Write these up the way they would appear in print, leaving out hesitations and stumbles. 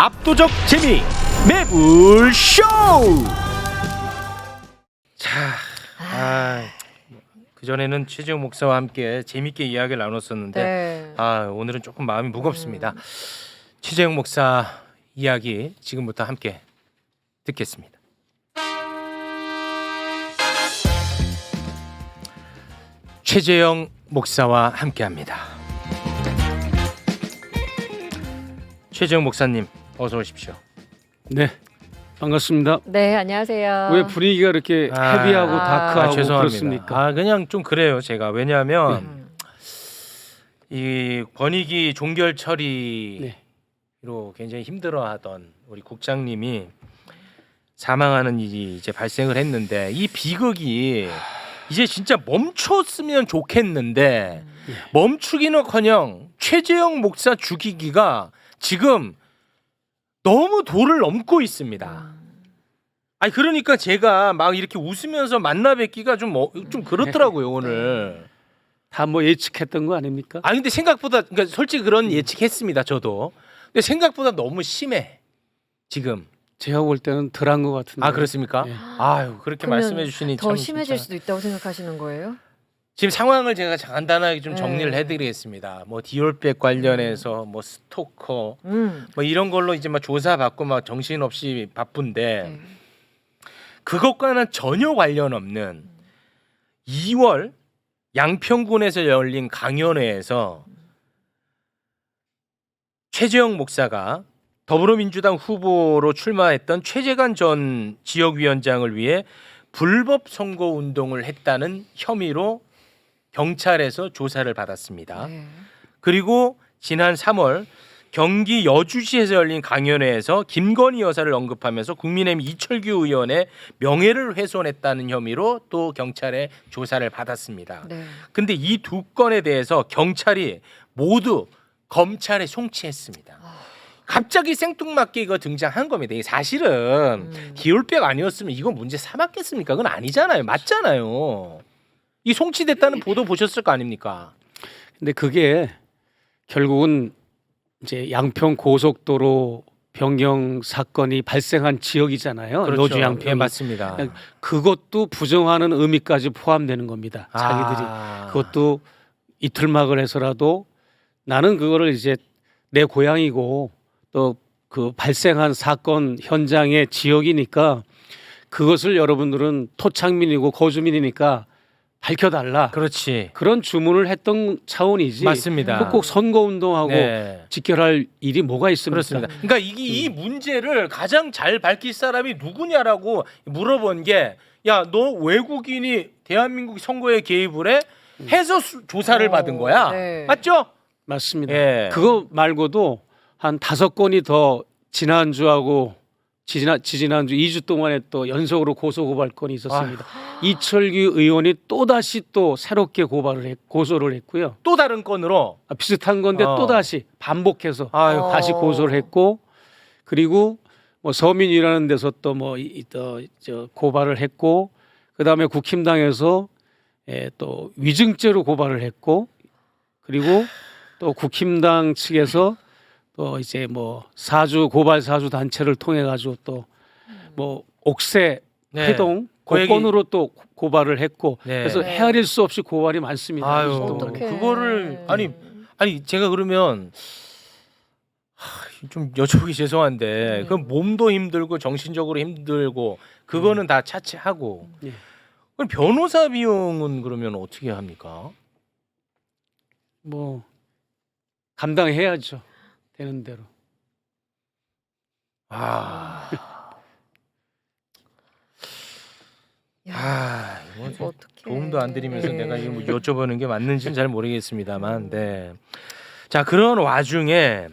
압도적 재미 매불쇼. 자, 그전에는 최재형 목사와 함께 재밌게 이야기를 나눴었는데 네. 오늘은 조금 마음이 무겁습니다. 최재형 목사 이야기 지금부터 함께 듣겠습니다. 최재형 목사와 함께합니다. 최재형 목사님 어서 오십시오. 네, 반갑습니다. 네, 안녕하세요. 왜 분위기가 이렇게 헤비하고 다크하고 죄송합니다. 그렇습니까? 그냥 좀 그래요. 제가 왜냐하면 이 권익위 종결 처리로 네. 굉장히 힘들어하던 우리 국장님이 사망하는 일이 이제 발생을 했는데 이 비극이 이제 진짜 멈췄으면 좋겠는데 멈추기는커녕 최재형 목사 죽이기가 지금 너무 도를 넘고 있습니다. 아니 그러니까 제가 막 이렇게 웃으면서 만나 뵙기가 좀 그렇더라고요 오늘. 다 뭐 예측했던 거 아닙니까? 근데 생각보다 그러니까 솔직히 그런 예측했습니다 저도. 근데 생각보다 너무 심해 지금. 제가 볼 때는 덜한 것 같은데. 그렇습니까? 네. 아유 그렇게 그러면 말씀해 주시니 더 참 심해질 진짜. 수도 있다고 생각하시는 거예요? 지금 상황을 제가 간단하게 좀 정리를 네. 해드리겠습니다. 뭐 디올백 관련해서 뭐 스토커 뭐 이런 걸로 이제 막 조사 받고 막 정신 없이 바쁜데 네. 그것과는 전혀 관련 없는 2월 양평군에서 열린 강연회에서 최재형 목사가 더불어민주당 후보로 출마했던 최재관 전 지역위원장을 위해 불법 선거 운동을 했다는 혐의로 경찰에서 조사를 받았습니다. 네. 그리고 지난 3월 경기 여주시에서 열린 강연회에서 김건희 여사를 언급하면서 국민의힘 이철규 의원의 명예를 훼손했다는 혐의로 또 경찰에 조사를 받았습니다. 네. 근데 이 두 건에 대해서 경찰이 모두 검찰에 송치했습니다. 갑자기 생뚱맞게 이거 등장한 겁니다. 이게 사실은 디올백 아니었으면 이거 문제 삼았겠습니까? 그건 아니잖아요. 맞잖아요. 이 송치됐다는 보도 보셨을 거 아닙니까? 근데 그게 결국은 이제 양평 고속도로 변경 사건이 발생한 지역이잖아요. 그렇죠. 노주 양평. 예, 맞습니다. 그것도 부정하는 의미까지 포함되는 겁니다. 자기들이 그것도 이틀막을 해서라도 나는 그거를 이제 내 고향이고 또 그 발생한 사건 현장의 지역이니까 그것을 여러분들은 토착민이고 거주민이니까 밝혀달라. 그렇지. 그런 주문을 했던 차원이지. 맞습니다. 꼭 선거운동하고 네. 직결할 일이 뭐가 있습니까? 그렇습니다. 그러니까 이 문제를 가장 잘 밝힐 사람이 누구냐라고 물어본 게 야, 너 외국인이 대한민국 선거에 개입을 해서 조사를 받은 거야. 네. 맞죠? 맞습니다. 예. 그거 말고도 한 5건이 더 지난주하고 지지난주 2주 동안에 또 연속으로 고소고발건이 있었습니다. 이철규 의원이 또다시 또 새롭게 고소를 했고요. 또 다른 건으로 비슷한 건데 또다시 반복해서 다시 고소를 했고 그리고 뭐 서민이라는 데서 또 뭐 고발을 했고 그다음에 국힘당에서 또 위증죄로 고발을 했고 그리고 또 국힘당 측에서 또 이제 뭐 고발 사주 단체를 통해 가지고 또 뭐 옥새 회동 고건으로 또 고발을 했고 그래서 헤아릴 수 없이 고발이 많습니다. 그거를 아니 제가 그러면 좀 여쭤보기 죄송한데 그럼 몸도 힘들고 정신적으로 힘들고 그거는 다 차치하고 그럼 변호사 비용은 그러면 어떻게 합니까? 뭐 감당해야죠. 되는 대로. 이거 어떡해. 도움도 안 드리면서 네. 내가 이거 뭐 여쭤보는 게 맞는지는 잘 모르겠습니다만, 네. 자 그런 와중에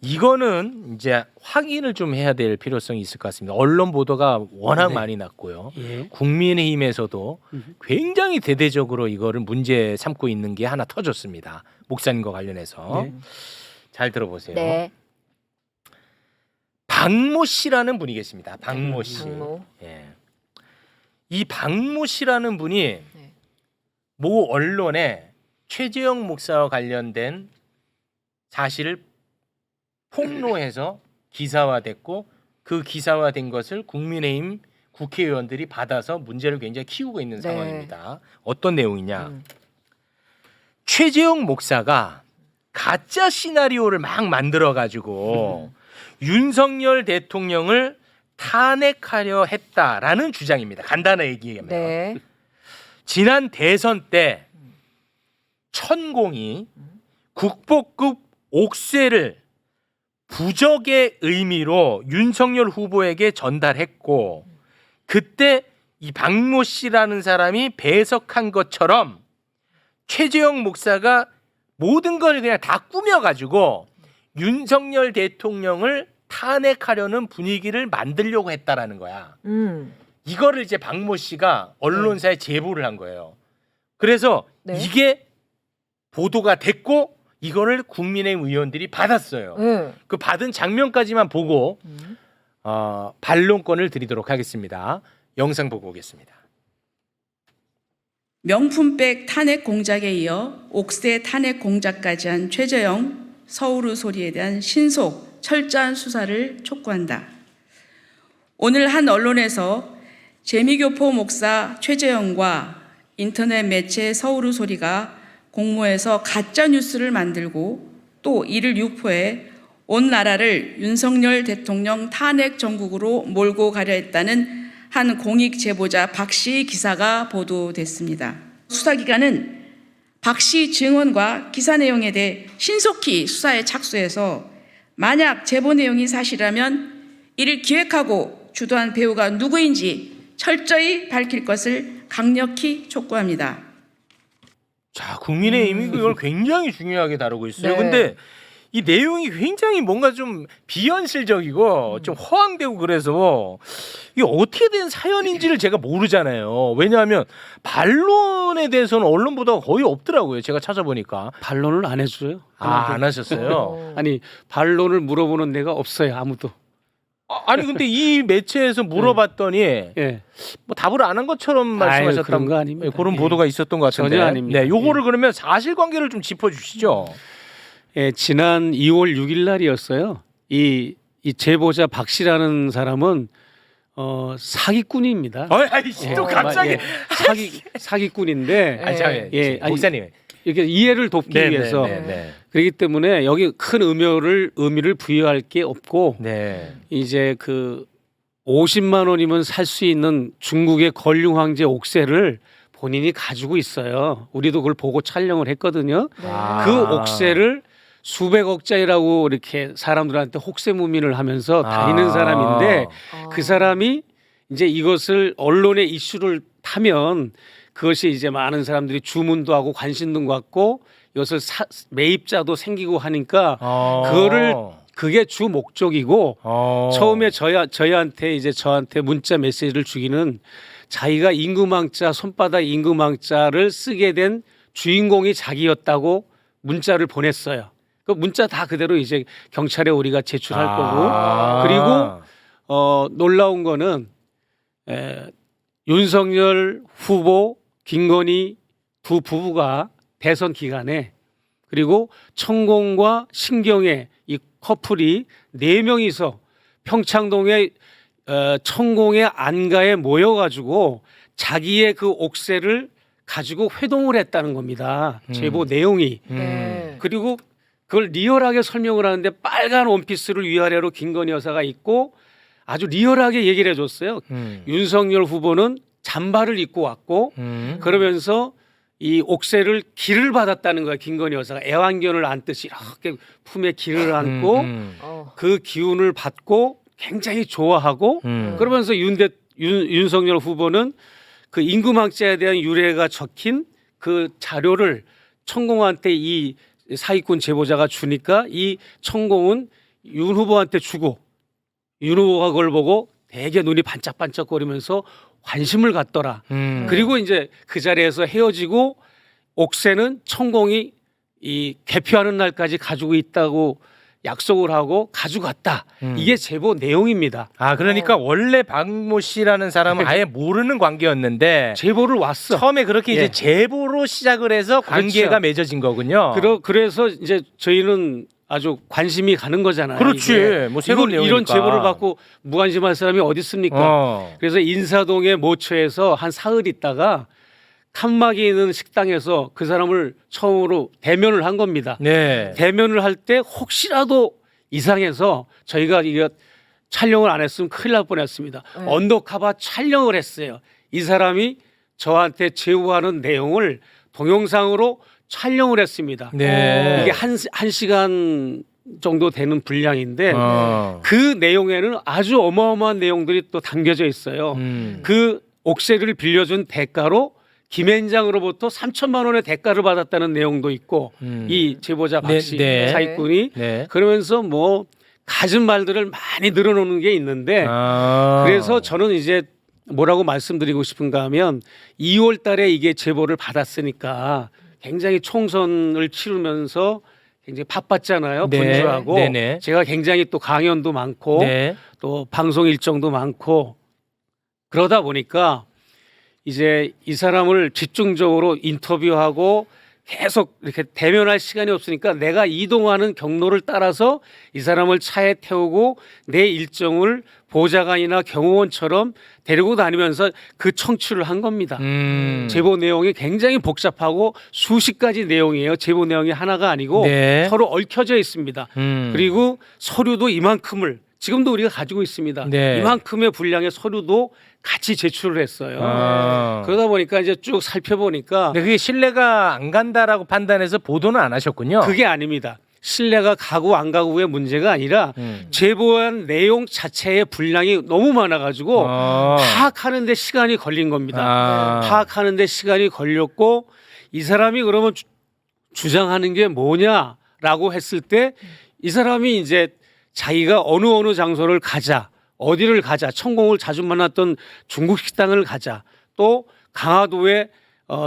이거는 이제 확인을 좀 해야 될 필요성이 있을 것 같습니다. 언론 보도가 워낙 많이 났고요. 국민의힘에서도 굉장히 대대적으로 이거를 문제 삼고 있는 게 하나 터졌습니다. 목사님과 관련해서 잘 들어보세요. 네. 박모 씨라는 분이 계십니다. 박모 씨. 박모. 예. 이 박모 씨라는 분이 네. 모 언론에 최재형 목사와 관련된 사실을 폭로해서 기사화됐고 그 기사화된 것을 국민의힘 국회의원들이 받아서 문제를 굉장히 키우고 있는 네. 상황입니다. 어떤 내용이냐? 최재형 목사가 가짜 시나리오를 막 만들어 가지고 윤석열 대통령을 탄핵하려 했다라는 주장입니다. 간단하게 얘기하면 네. 지난 대선 때 천공이 국보급 옥쇠를 부적의 의미로 윤석열 후보에게 전달했고 그때 이 박모 씨라는 사람이 배석한 것처럼 최재형 목사가 모든 걸 그냥 다 꾸며가지고 윤석열 대통령을 탄핵하려는 분위기를 만들려고 했다라는 거야. 이거를 이제 박모 씨가 언론사에 제보를 한 거예요. 그래서 네. 이게 보도가 됐고 이거를 국민의힘 의원들이 받았어요. 네. 그 받은 장면까지만 보고 반론권을 드리도록 하겠습니다. 영상 보고 오겠습니다. 명품백 탄핵 공작에 이어 옥새 탄핵 공작까지 한 최재형 서울의 소리에 대한 신속 철저한 수사를 촉구한다. 오늘 한 언론에서 재미교포 목사 최재형과 인터넷 매체 서울의 소리가 공모해서 가짜 뉴스를 만들고 또 이를 유포해 온 나라를 윤석열 대통령 탄핵 정국으로 몰고 가려 했다는 한 공익 제보자 박 씨의 기사가 보도됐습니다. 수사기관은 박 씨 증언과 기사 내용에 대해 신속히 수사에 착수해서 만약 제보 내용이 사실이라면 이를 기획하고 주도한 배우가 누구인지 철저히 밝힐 것을 강력히 촉구합니다. 자, 국민의힘이 그걸 굉장히 중요하게 다루고 있어요. 네. 근데 이 내용이 굉장히 뭔가 좀 비현실적이고 좀 허황되고 그래서 이게 어떻게 된 사연인지를 제가 모르잖아요. 왜냐하면 반론에 대해서는 언론 보도가 거의 없더라고요. 제가 찾아보니까. 반론을 안 해줘요. 안 하셨어요? 아니 반론을 물어보는 데가 없어요. 아무도. 아니 근데 이 매체에서 물어봤더니 예. 뭐 답을 안 한 것처럼 말씀하셨던 그런 거 아닙니다. 그런 예. 보도가 있었던 것 같은데. 전혀 아닙니다. 네, 요거를 그러면 사실관계를 좀 짚어주시죠. 예, 지난 2월 6일 날이었어요. 이 제보자 박 씨라는 사람은 사기꾼입니다. 아이씨 또 갑자기. 예, 사기꾼인데 아니, 잠깐만요. 예, 아니, 목사님. 이렇게 이해를 돕기 위해서 그렇기 때문에 여기 큰 의미를 부여할 게 없고 네. 이제 그 50만 원이면 살 수 있는 중국의 걸륭 황제 옥새를 본인이 가지고 있어요. 우리도 그걸 보고 촬영을 했거든요. 아. 그 옥새를 수백억짜리라고 이렇게 사람들한테 혹세무민을 하면서 다니는 사람인데 그 사람이 이제 이것을 언론의 이슈를 타면 그것이 이제 많은 사람들이 주문도 하고 관심도 갖고 이것을 매입자도 생기고 하니까 그게 주 목적이고 처음에 저한테 문자 메시지를 주기는 자기가 임금왕자 손바닥 임금왕자를 쓰게 된 주인공이 자기였다고 문자를 보냈어요. 그 문자 다 그대로 이제 경찰에 우리가 제출할 거고 그리고 놀라운 거는 윤석열 후보 김건희 두 부부가 대선 기간에 그리고 천공과 신경의 이 커플이 4명이서 평창동의 천공의 안가에 모여가지고 자기의 그 옥새를 가지고 회동을 했다는 겁니다. 제보 내용이. 네. 그리고 그걸 리얼하게 설명을 하는데 빨간 원피스를 위아래로 김건희 여사가 입고 아주 리얼하게 얘기를 해줬어요. 윤석열 후보는 잠바를 입고 왔고 그러면서 이 옥새를 기를 받았다는 거야. 김건희 여사가 애완견을 안듯이 이렇게 품에 기를 안고 그 기운을 받고 굉장히 좋아하고 그러면서 윤석열 후보는 그 임금왕자에 대한 유래가 적힌 그 자료를 천공한테 이 사기꾼 제보자가 주니까 이 천공은 윤 후보한테 주고 윤 후보가 그걸 보고 되게 눈이 반짝반짝거리면서 관심을 갖더라. 그리고 이제 그 자리에서 헤어지고 옥새는 천공이 이 개표하는 날까지 가지고 있다고 약속을 하고 가져갔다. 이게 제보 내용입니다. 아 그러니까 원래 박모 씨라는 사람은 아예 모르는 관계였는데 제보를 왔어. 처음에 그렇게 예. 이제 제보로 시작을 해서 관계가 그렇죠. 맺어진 거군요. 그래서 이제 저희는 아주 관심이 가는 거잖아요. 그렇지. 이게. 뭐 새로운 이런 내용이니까. 제보를 받고 무관심할 사람이 어디 있습니까? 그래서 인사동의 모처에서 한 사흘 있다가 칸막이 있는 식당에서 그 사람을 처음으로 대면을 한 겁니다. 네. 대면을 할 때 혹시라도 이상해서 저희가 이거 촬영을 안 했으면 큰일 날 뻔했습니다. 네. 언더커버 촬영을 했어요. 이 사람이 저한테 제보하는 내용을 동영상으로 촬영을 했습니다. 네. 이게 한 시간 정도 되는 분량인데 그 내용에는 아주 어마어마한 내용들이 또 담겨져 있어요. 그 옥새를 빌려준 대가로 김앤장으로부터 3천만 원의 대가를 받았다는 내용도 있고 이 제보자 박씨 네. 사기꾼이 네. 그러면서 뭐 가진 말들을 많이 늘어놓는 게 있는데 그래서 저는 이제 뭐라고 말씀드리고 싶은가 하면 2월 달에 이게 제보를 받았으니까 굉장히 총선을 치르면서 굉장히 바빴잖아요. 네. 분주하고 네네. 제가 굉장히 또 강연도 많고 네. 또 방송 일정도 많고 그러다 보니까 이제 이 사람을 집중적으로 인터뷰하고 계속 이렇게 대면할 시간이 없으니까 내가 이동하는 경로를 따라서 이 사람을 차에 태우고 내 일정을 보좌관이나 경호원처럼 데리고 다니면서 그 청취를 한 겁니다. 제보 내용이 굉장히 복잡하고 수십 가지 내용이에요. 제보 내용이 하나가 아니고 네. 서로 얽혀져 있습니다. 그리고 서류도 이만큼을 지금도 우리가 가지고 있습니다. 네. 이만큼의 분량의 서류도 같이 제출을 했어요. 그러다 보니까 이제 쭉 살펴보니까 근데 그게 신뢰가 안 간다라고 판단해서 보도는 안 하셨군요. 그게 아닙니다. 신뢰가 가고 안 가고의 문제가 아니라 제보한 내용 자체의 분량이 너무 많아가지고 파악하는 데 시간이 걸린 겁니다. 파악하는 데 시간이 걸렸고 이 사람이 그러면 주장하는 게 뭐냐라고 했을 때 이 사람이 이제 자기가 어느 장소를 가자, 어디를 가자, 천공을 자주 만났던 중국 식당을 가자, 또 강화도에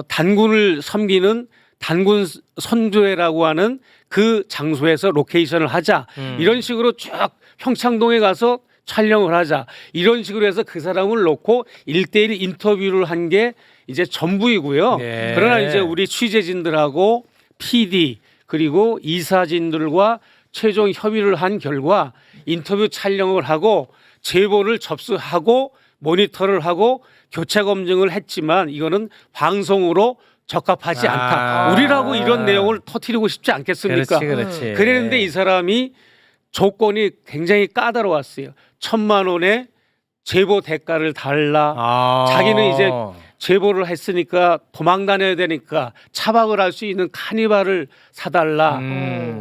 단군을 섬기는 단군 선조회라고 하는 그 장소에서 로케이션을 하자, 이런 식으로 쭉 평창동에 가서 촬영을 하자, 이런 식으로 해서 그 사람을 놓고 1대1 인터뷰를 한 게 이제 전부이고요. 네. 그러나 이제 우리 취재진들하고 PD 그리고 이사진들과 최종 협의를 한 결과 인터뷰 촬영을 하고 제보를 접수하고 모니터를 하고 교체 검증을 했지만 이거는 방송으로 적합하지 않다. 우리라고 이런 내용을 터뜨리고 싶지 않겠습니까? 그렇지. 그랬는데 이 사람이 조건이 굉장히 까다로웠어요. 1,000만 원의 제보 대가를 달라. 자기는 이제 제보를 했으니까 도망 다녀야 되니까 차박을 할 수 있는 카니발을 사달라.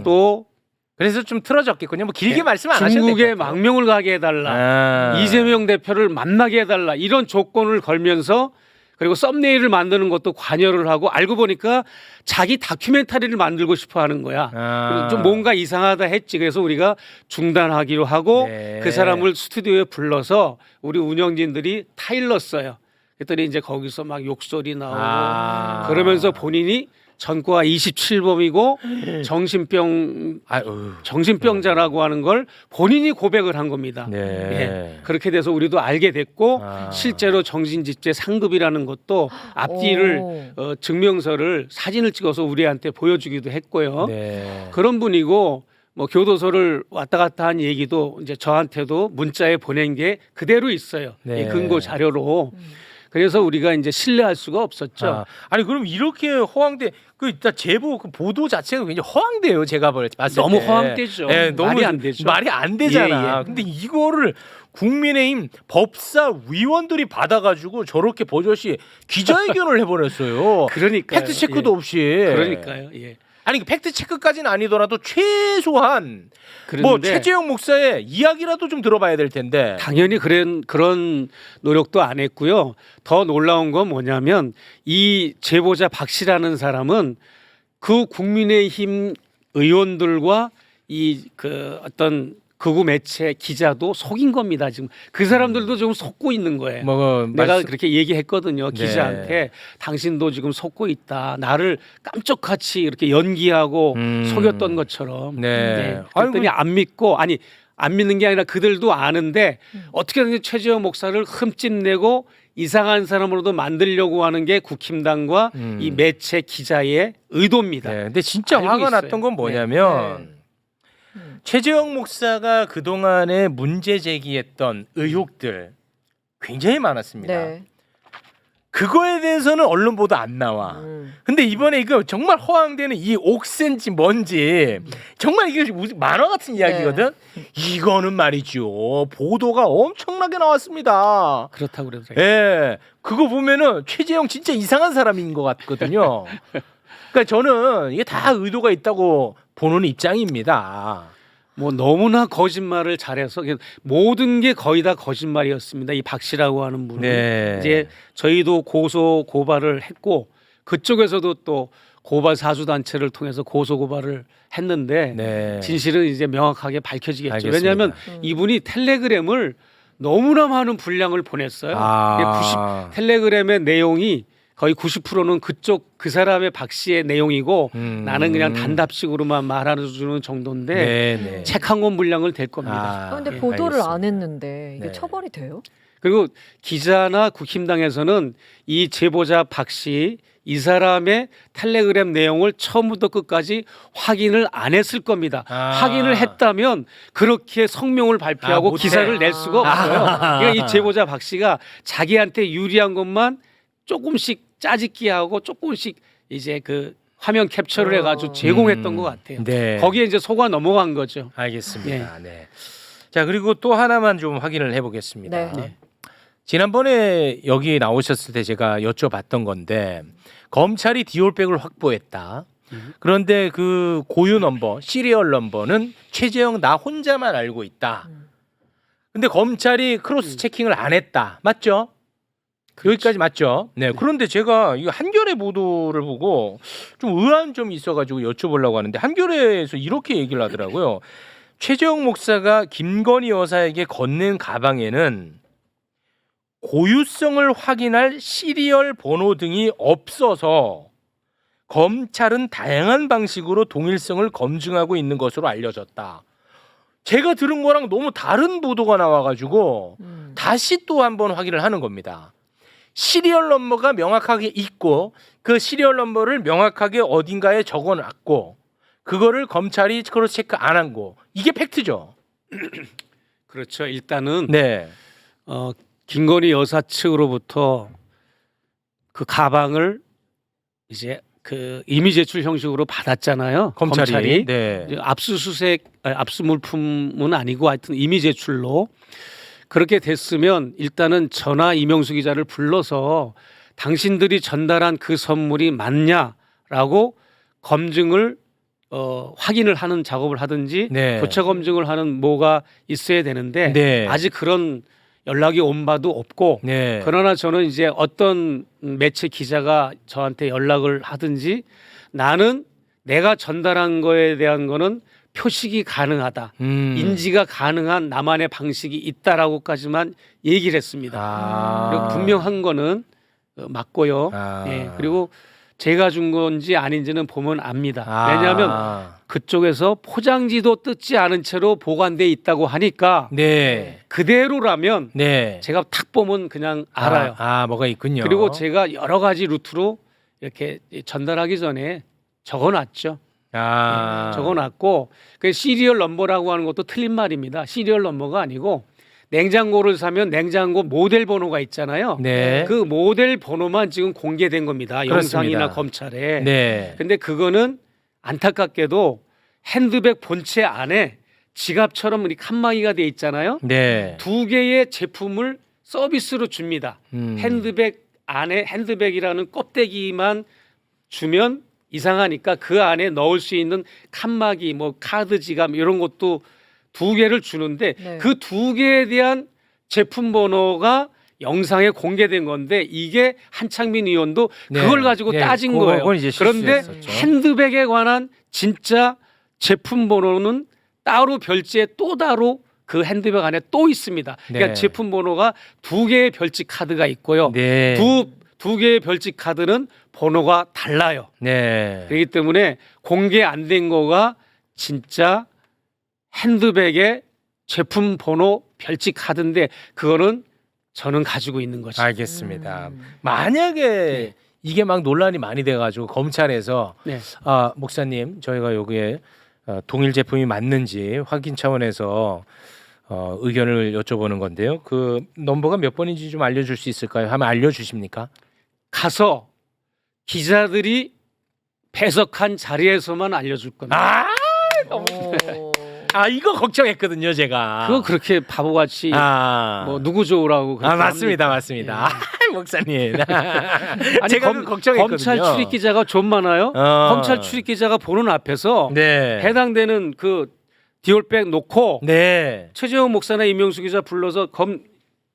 또 그래서 좀 틀어졌겠군요. 뭐 길게 말씀 안 하셔도 중국에 될것 같아요. 망명을 가게 해달라. 이재명 대표를 만나게 해달라. 이런 조건을 걸면서 그리고 썸네일을 만드는 것도 관여를 하고 알고 보니까 자기 다큐멘터리를 만들고 싶어 하는 거야. 그래서 좀 뭔가 이상하다 했지. 그래서 우리가 중단하기로 하고 네. 그 사람을 스튜디오에 불러서 우리 운영진들이 타일렀어요. 그랬더니 이제 거기서 막 욕설이 나오고 그러면서 본인이 전과 27범이고 정신병자라고 하는 걸 본인이 고백을 한 겁니다. 네. 예. 그렇게 돼서 우리도 알게 됐고 실제로 정신집재 상급이라는 것도 앞뒤를 증명서를 사진을 찍어서 우리한테 보여주기도 했고요. 네. 그런 분이고 뭐 교도소를 왔다 갔다 한 얘기도 이제 저한테도 문자에 보낸 게 그대로 있어요. 네. 이 근거 자료로. 그래서 우리가 이제 신뢰할 수가 없었죠. 아니 그럼 이렇게 허황돼 그 일단 제보 그 보도 자체가 굉장히 허황돼요. 제가 봤을 때 너무 허황되죠. 네, 너무 말이 안 되죠. 말이 안 되잖아. 예, 예. 근데 이거를 국민의힘 법사위원들이 받아가지고 저렇게 버젓이 기자회견을 해버렸어요. 그러니까요. 팩트 체크도 예. 없이. 그러니까요. 예. 아니 팩트 체크까지는 아니더라도 최소한 뭐 그런데 최재형 목사의 이야기라도 좀 들어봐야 될 텐데. 당연히 그런 노력도 안 했고요. 더 놀라운 건 뭐냐면 이 제보자 박 씨라는 사람은 그 국민의힘 의원들과 이 그 어떤 극우 매체 기자도 속인 겁니다. 지금 그 사람들도 지금 속고 있는 거예요. 내가 그렇게 얘기했거든요. 기자한테 당신도 지금 속고 있다. 나를 깜짝같이 이렇게 연기하고 속였던 것처럼. 네. 그랬더니 안 믿고 안 믿는 게 아니라 그들도 아는데 어떻게든 최재형 목사를 흠집내고 이상한 사람으로도 만들려고 하는 게 국힘당과 이 매체 기자의 의도입니다. 네. 근데 진짜 화가 났던 건 뭐냐면 최재형 목사가 그동안에 문제 제기했던 의혹들 굉장히 많았습니다. 네. 그거에 대해서는 언론 보도 안 나와. 근데 이번에 이거 정말 허황되는 이 옥센지 뭔지 정말 이게 만화 같은 이야기거든. 이거는 말이죠. 보도가 엄청나게 나왔습니다. 그렇다고 그러더라고요. 예, 그거 보면은 최재형 진짜 이상한 사람인 것 같거든요. 그러니까 저는 이게 다 의도가 있다고 보는 입장입니다. 뭐 너무나 거짓말을 잘해서 그냥 모든 게 거의 다 거짓말이었습니다. 이 박 씨라고 하는 분은 네. 이제 저희도 고소 고발을 했고 그쪽에서도 또 고발 사주 단체를 통해서 고소 고발을 했는데 네. 진실은 이제 명확하게 밝혀지겠죠. 알겠습니다. 왜냐하면 이분이 텔레그램을 너무나 많은 분량을 보냈어요. 아. 텔레그램의 내용이 거의 90%는 그 사람의 박 씨의 내용이고 나는 그냥 단답식으로만 말해주는 정도인데 네. 책 한 권 분량을 될 겁니다. 그런데 네, 보도를 알겠습니다. 안 했는데 이게 네. 처벌이 돼요? 그리고 기자나 국힘당에서는 이 제보자 박 씨 이 사람의 텔레그램 내용을 처음부터 끝까지 확인을 안 했을 겁니다. 확인을 했다면 그렇게 성명을 발표하고 못해. 기사를 낼 수가 없어요. 그러니까 이 제보자 박 씨가 자기한테 유리한 것만 조금씩 짜집기하고 조금씩 이제 그 화면 캡처를 해가지고 제공했던 것 같아요. 네. 거기에 이제 속아 넘어간 거죠. 알겠습니다. 네. 자, 그리고 또 하나만 좀 확인을 해보겠습니다. 네. 지난번에 여기 나오셨을 때 제가 여쭤봤던 건데 검찰이 디올백을 확보했다. 그런데 그 고유 넘버, 시리얼 넘버는 최재형 나 혼자만 알고 있다. 근데 검찰이 크로스 체킹을 안 했다. 맞죠? 여기까지 맞죠? 네. 그런데 제가 이 한겨레 보도를 보고 좀 의아한 점이 있어가지고 여쭤보려고 하는데 한겨레에서 이렇게 얘기를 하더라고요. 최재형 목사가 김건희 여사에게 건넨 가방에는 고유성을 확인할 시리얼 번호 등이 없어서 검찰은 다양한 방식으로 동일성을 검증하고 있는 것으로 알려졌다. 제가 들은 거랑 너무 다른 보도가 나와가지고 다시 또 한번 확인을 하는 겁니다. 시리얼 넘버가 명확하게 있고 그 시리얼 넘버를 명확하게 어딘가에 적어놨고 그거를 검찰이 크로스 체크 안 한 거 이게 팩트죠. 그렇죠. 일단은 네. 김건희 여사 측으로부터 그 가방을 이제 그 임의 제출 형식으로 받았잖아요. 검찰이 네. 이제 압수물품은 아니고 하여튼 임의 제출로 그렇게 됐으면 일단은 전화 이명수 기자를 불러서 당신들이 전달한 그 선물이 맞냐라고 검증을 확인을 하는 작업을 하든지 네. 교차 검증을 하는 뭐가 있어야 되는데 네. 아직 그런 연락이 온 바도 없고 네. 그러나 저는 이제 어떤 매체 기자가 저한테 연락을 하든지 나는 내가 전달한 거에 대한 거는 표식이 가능하다. 인지가 가능한 나만의 방식이 있다라고까지만 얘기를 했습니다. 그리고 분명한 거는 맞고요. 예, 그리고 제가 준 건지 아닌지는 보면 압니다. 왜냐하면 그쪽에서 포장지도 뜯지 않은 채로 보관돼 있다고 하니까 네. 그대로라면 네. 제가 탁 보면 그냥 알아요. 뭐가 있군요. 그리고 제가 여러 가지 루트로 이렇게 전달하기 전에 적어놨죠. 적어놨고 그 시리얼 넘버라고 하는 것도 틀린 말입니다. 시리얼 넘버가 아니고 냉장고를 사면 냉장고 모델 번호가 있잖아요. 네. 그 모델 번호만 지금 공개된 겁니다. 그렇습니다. 영상이나 검찰에. 네. 근데 그거는 안타깝게도 핸드백 본체 안에 지갑처럼 이렇게 칸막이가 돼 있잖아요. 네. 두 개의 제품을 서비스로 줍니다. 핸드백 안에 핸드백이라는 껍데기만 주면 이상하니까 그 안에 넣을 수 있는 칸막이, 뭐 카드 지갑 이런 것도 두 개를 주는데 네. 그 두 개에 대한 제품 번호가 영상에 공개된 건데 이게 한창민 의원도 네. 그걸 가지고 네. 따진 그건 거예요. 이제 그런데 실수였었죠. 핸드백에 관한 진짜 제품 번호는 따로 별지에 또 따로 그 핸드백 안에 또 있습니다. 그러니까 네. 제품 번호가 두 개의 별지 카드가 있고요. 네. 두 개의 별지 카드는 번호가 달라요. 네. 그렇기 때문에 공개 안 된 거가 진짜 핸드백의 제품 번호 별지 카드인데 그거는 저는 가지고 있는 거죠. 알겠습니다. 만약에 이게 막 논란이 많이 돼가지고 검찰에서 네. 목사님 저희가 여기에 동일 제품이 맞는지 확인 차원에서 의견을 여쭤보는 건데요. 그 넘버가 몇 번인지 좀 알려줄 수 있을까요? 하면 알려주십니까? 가서 기자들이 배석한 자리에서만 알려줄 겁니다. 이거 걱정했거든요, 제가. 그거 그렇게 바보같이 뭐 누구 좋으라고 그렇게 맞습니다, 합니까? 맞습니다. 목사님. 아니, 제가 그 걱정했거든요. 검찰 출입 기자가 좀 많아요. 검찰 출입 기자가 보는 앞에서 네. 해당되는 그 디올백 놓고 네. 최재형 목사나 임명수 기자 불러서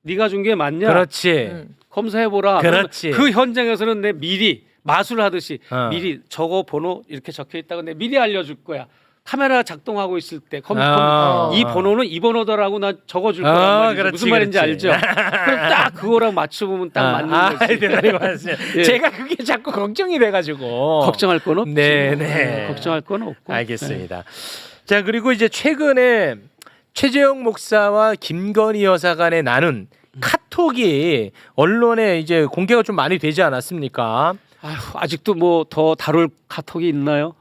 네가 준 게 맞냐? 그렇지. 검사해 보라. 그렇지. 그 현장에서는 내 미리 마술하듯이 미리 저거 번호 이렇게 적혀 있다고 내 미리 알려줄 거야. 카메라 작동하고 있을 때 이 번호는 이 번호더라고 나 적어줄 거란 말이지. 그렇지, 무슨 말인지 그렇지. 알죠? 그럼 딱 그거랑 맞춰보면 딱 맞는 거지. 대단히 맞아요. 예. 제가 그게 자꾸 걱정이 돼가지고 걱정할 건 없지. 네. 걱정할 건 없고. 알겠습니다. 자, 그리고 이제 최근에 최재형 목사와 김건희 여사 간에 나눈 카톡이 언론에 이제 공개가 좀 많이 되지 않았습니까? 아직도 뭐 더 다룰 카톡이 있나요?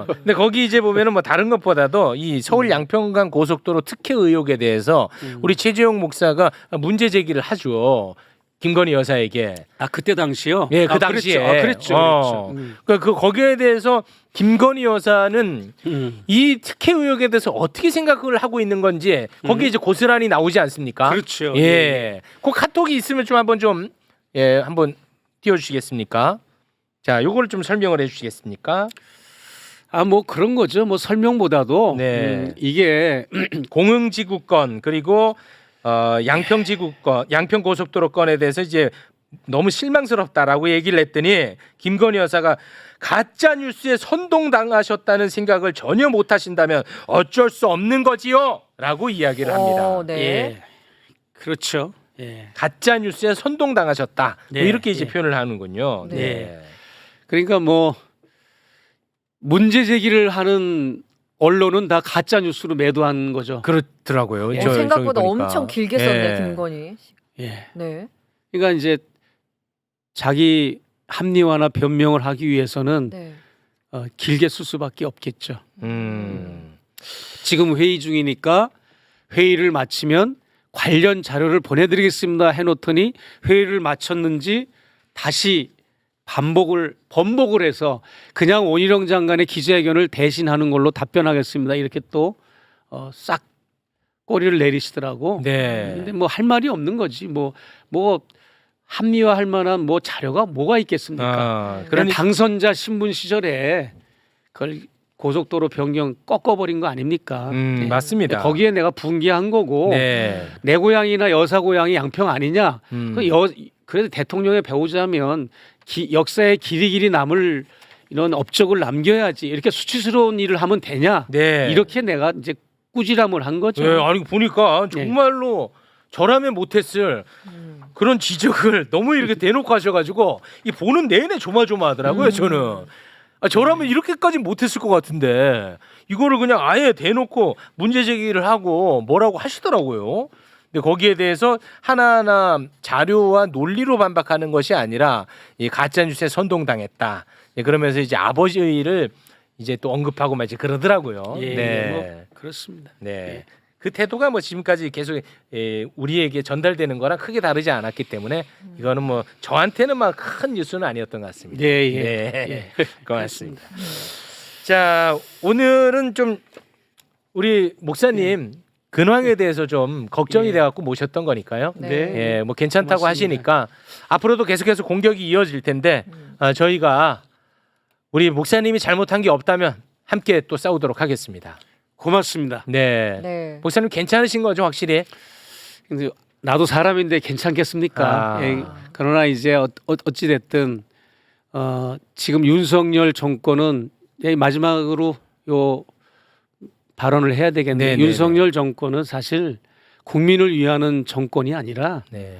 근데 거기 이제 보면은 뭐 다른 것보다도 이 서울 양평간 고속도로 특혜 의혹에 대해서 우리 최재형 목사가 문제 제기를 하죠. 김건희 여사에게. 그때 당시요? 예, 그 당시에. 그랬죠. 그러니까 그 거기에 대해서 김건희 여사는 이 특혜 의혹에 대해서 어떻게 생각을 하고 있는 건지 거기에 이제 고스란히 나오지 않습니까? 그렇죠. 예. 그 카톡이 있으면 좀 한번 한번 띄워주시겠습니까? 자, 요거를 좀 설명을 해주시겠습니까? 뭐 그런 거죠. 뭐 설명보다도 네. 이게 공흥지구권 그리고 양평지구권, 양평고속도로 건에 대해서 이제 너무 실망스럽다라고 얘기를 했더니 김건희 여사가 가짜 뉴스에 선동당하셨다는 생각을 전혀 못 하신다면 어쩔 수 없는 거지요라고 이야기를 합니다. 네. 예. 그렇죠. 예. 가짜 뉴스에 선동당하셨다. 네. 뭐 이렇게 이제 예. 표현을 하는군요. 네. 네. 그러니까 뭐 문제 제기를 하는 언론은 다 가짜 뉴스로 매도한 거죠. 그렇더라고요. 예. 생각보다 저기 보니까. 엄청 길게 썼네, 예. 김건희. 예. 네. 그러니까 이제 자기 합리화나 변명을 하기 위해서는 네. 길게 쓸 수밖에 없겠죠. 음. 지금 회의 중이니까 회의를 마치면 관련 자료를 보내드리겠습니다 해놓더니 회의를 마쳤는지 다시 번복을 해서 그냥 원희룡 장관의 기자회견을 대신하는 걸로 답변하겠습니다 이렇게 또 싹 꼬리를 내리시더라고. 네. 근데 뭐 할 말이 없는 거지. 뭐 합리화할 만한 뭐 자료가 뭐가 있겠습니까? 그냥 당선자 신분 시절에 그걸 고속도로 변경 꺾어버린 거 아닙니까? 네. 맞습니다. 거기에 내가 분개한 거고 네. 내 고향이나 여사 고향이 양평 아니냐? 음. 그래도 대통령의 배우자면 역사에 길이 남을 이런 업적을 남겨야지 이렇게 수치스러운 일을 하면 되냐? 네. 이렇게 내가 이제 꾸지람을 한 거죠. 네, 아니 보니까 정말로 저라면 못했을 그런 지적을 너무 이렇게 대놓고 하셔가지고 이 보는 내내 조마조마하더라고요. 저는 저라면 이렇게까지 못했을 것 같은데 이거를 그냥 아예 대놓고 문제 제기를 하고 뭐라고 하시더라고요. 근데 거기에 대해서 하나하나 자료와 논리로 반박하는 것이 아니라 이 가짜 뉴스에 선동당했다. 그러면서 이제 아버지를 이제 또 언급하고 막 이제 그러더라고요. 예, 네. 뭐 그렇습니다. 네. 예. 그 태도가 뭐 지금까지 계속 우리에게 전달되는 거랑 크게 다르지 않았기 때문에 이거는 뭐 저한테는 막 큰 뉴스는 아니었던 것 같습니다. 예, 네. 고맙습니다. 자, 오늘은 좀 우리 목사님 근황에 대해서 좀 걱정이 돼 갖고 모셨던 거니까요. 네. 예, 뭐 괜찮다고 고맙습니다. 하시니까 앞으로도 계속해서 공격이 이어질 텐데 저희가 우리 목사님이 잘못한 게 없다면 함께 또 싸우도록 하겠습니다. 고맙습니다. 네. 네. 목사님 괜찮으신 거죠, 확실히? 근데 나도 사람인데 괜찮겠습니까? 아. 예, 그러나 이제 어찌 됐든 지금 윤석열 정권은 마지막으로 요 발언을 해야 되겠네요. 네네네. 윤석열 정권은 사실 국민을 위하는 정권이 아니라 네.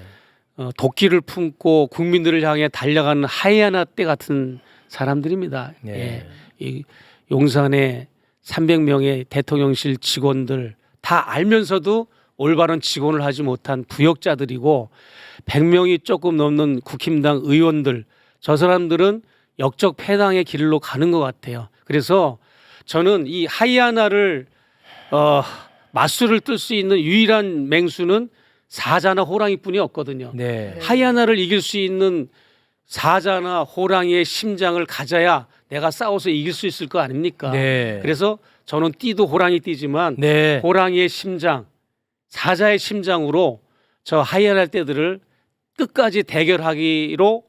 도끼를 품고 국민들을 향해 달려가는 하이에나 떼 같은 사람들입니다. 네. 예. 이 용산에 300명의 대통령실 직원들 다 알면서도 올바른 직원을 하지 못한 부역자들이고 100명이 조금 넘는 국힘당 의원들 저 사람들은 역적 패당의 길로 가는 것 같아요. 그래서 저는 이 하이아나를 맞수를 뜰 수 있는 유일한 맹수는 사자나 호랑이뿐이 없거든요. 네. 하이아나를 이길 수 있는 사자나 호랑이의 심장을 가져야 내가 싸워서 이길 수 있을 거 아닙니까? 네. 그래서 저는 띠도 호랑이 띠지만 네. 호랑이의 심장, 사자의 심장으로 저 하이에나 떼들을 끝까지 대결하기로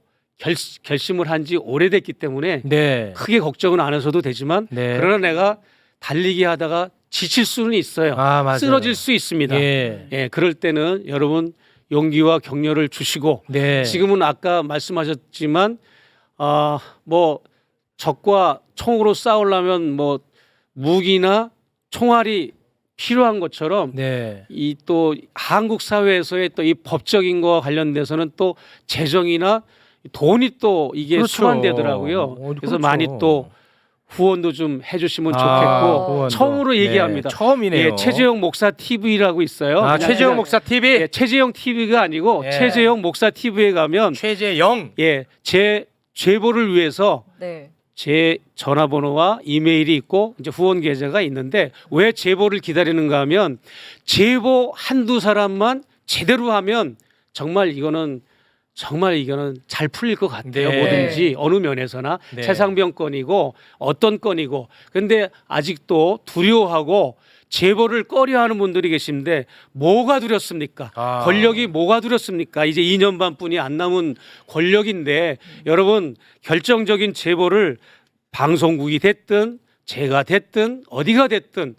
결심을 한 지 오래됐기 때문에 네. 크게 걱정은 안 하셔도 되지만 네. 그러나 내가 달리기 하다가 지칠 수는 있어요. 아, 맞아요. 쓰러질 수 있습니다. 예. 예, 그럴 때는 여러분 용기와 격려를 주시고 네. 지금은 아까 말씀하셨지만 뭐 적과 총으로 싸우려면 뭐 무기나 총알이 필요한 것처럼 네. 이 또 한국 사회에서의 또 이 법적인 거와 관련돼서는 또 재정이나 돈이 또 이게 그렇죠. 수반되더라고요. 그래서 그렇죠. 많이 또 후원도 좀 해주시면 아, 좋겠고 후원도. 처음으로 얘기합니다. 네, 처음이네요. 예, 최재형 목사 TV라고 있어요. 아, 그냥 최재형 목사 TV. 예, 최재형 TV가 아니고 예. 최재형 목사 TV에 가면 최재영. 예, 제 제보를 위해서 네. 제 전화번호와 이메일이 있고 이제 후원 계좌가 있는데 왜 제보를 기다리는가 하면 제보 한두 사람만 제대로 하면 정말 이거는 잘 풀릴 것 같아요. 네. 뭐든지 어느 면에서나 네. 최상병 건이고 어떤 건이고 근데 아직도 두려워하고 제보를 꺼려하는 분들이 계신데 뭐가 두렵습니까? 아. 권력이 뭐가 두렵습니까? 이제 2년 반뿐이 안 남은 권력인데 여러분 결정적인 제보를 방송국이 됐든 제가 됐든 어디가 됐든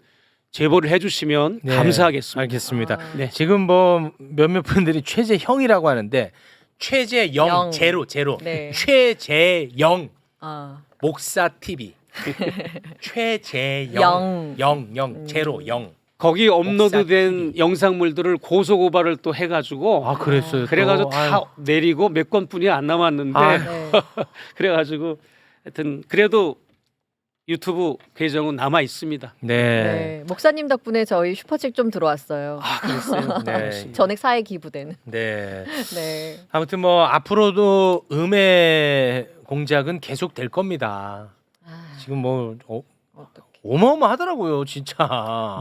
제보를 해주시면 네, 감사하겠습니다. 알겠습니다. 아. 네. 지금 뭐 몇몇 분들이 최재형이라고 하는데 최재영 영. 제로 네. 최재영 아. 목사 TV 최재영 영. 영 제로 영. 거기 업로드된 목사 영상물들을 고소 고발을 또 해가지고 아 그랬어요. 그래가지고 또? 다 아유. 내리고 몇 건뿐이 안 남았는데 아유. 네. 그래가지고 하여튼 그래도 유튜브 계정은 남아 있습니다. 네. 네. 목사님 덕분에 저희 슈퍼챗 좀 들어왔어요. 아 그랬어요. 네. 전액 사회 기부되는. 네. 네. 아무튼 뭐 앞으로도 음의 공작은 계속 될 겁니다. 아, 지금 뭐 어떡해. 어마어마하더라고요, 진짜.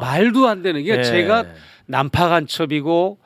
말도 안 되는 게 네. 제가 난파 간첩이고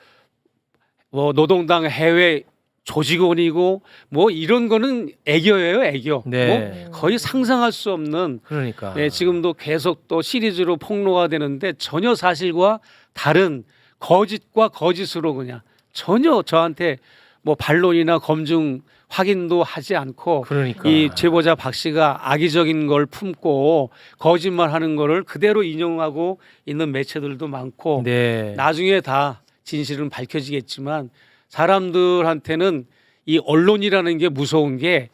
뭐 노동당 해외 조직원이고 뭐 이런 거는 애교예요, 애교. 네. 뭐 거의 상상할 수 없는 그러니까. 네, 지금도 계속 또 시리즈로 폭로가 되는데 전혀 사실과 다른 거짓과 거짓으로 그냥 전혀 저한테 뭐 반론이나 검증 확인도 하지 않고 그러니까. 이 제보자 박 씨가 악의적인 걸 품고 거짓말하는 거를 그대로 인용하고 있는 매체들도 많고 네. 나중에 다 진실은 밝혀지겠지만 사람들한테는 이 언론이라는 게 무서운 게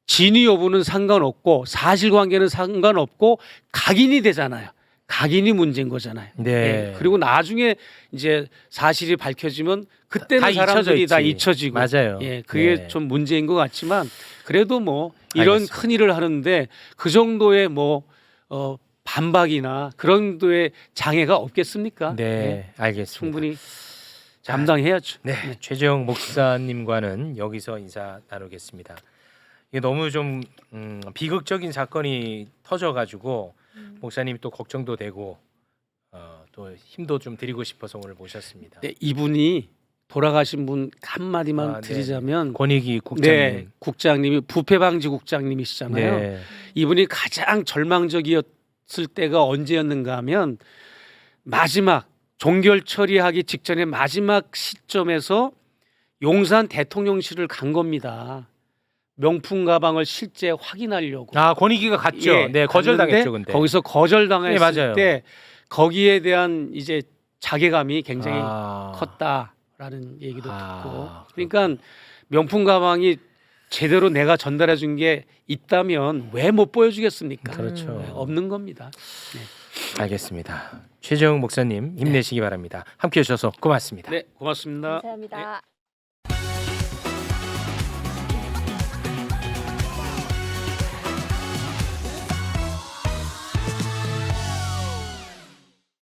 진위 여부는 상관없고 사실관계는 상관없고 각인이 되잖아요. 각인이 문제인 거잖아요. 네. 예. 그리고 나중에 이제 사실이 밝혀지면 그때는 다 사람들이 잊혀져 다 있지. 잊혀지고 맞아요. 예, 그게 네. 좀 문제인 것 같지만 그래도 뭐 이런 알겠습니다. 큰 일을 하는데 그 정도의 뭐 반박이나 그런 정도의 장애가 없겠습니까? 네, 예, 알겠습니다. 충분히 감당해야죠. 네, 최재형 목사님과는 여기서 인사 나누겠습니다. 이게 너무 좀 비극적인 사건이 터져가지고 목사님이 또 걱정도 되고 또 힘도 좀 드리고 싶어서 오늘 모셨습니다. 네, 이분이 돌아가신 분 한마디만 아, 네. 드리자면 권익위 국장님. 네, 국장님이 부패방지 국장님이시잖아요. 네. 이분이 가장 절망적이었을 때가 언제였는가 하면 마지막 종결 처리하기 직전에 마지막 시점에서 용산 대통령실을 간 겁니다. 명품 가방을 실제 확인하려고. 아, 권익위가 갔죠. 예, 네, 거절당했죠, 갔는데 근데. 거기서 거절당했을 네, 맞아요. 때 거기에 대한 이제 자괴감이 굉장히 아. 컸다라는 얘기도 아, 듣고. 그러니까 명품 가방이 제대로 내가 전달해 준 게 있다면 왜 못 보여주겠습니까? 그렇죠. 네, 없는 겁니다. 알겠습니다. 최재형 목사님 힘내시기 바랍니다. 함께해 주셔서 고맙습니다. 네, 고맙습니다. 감사합니다.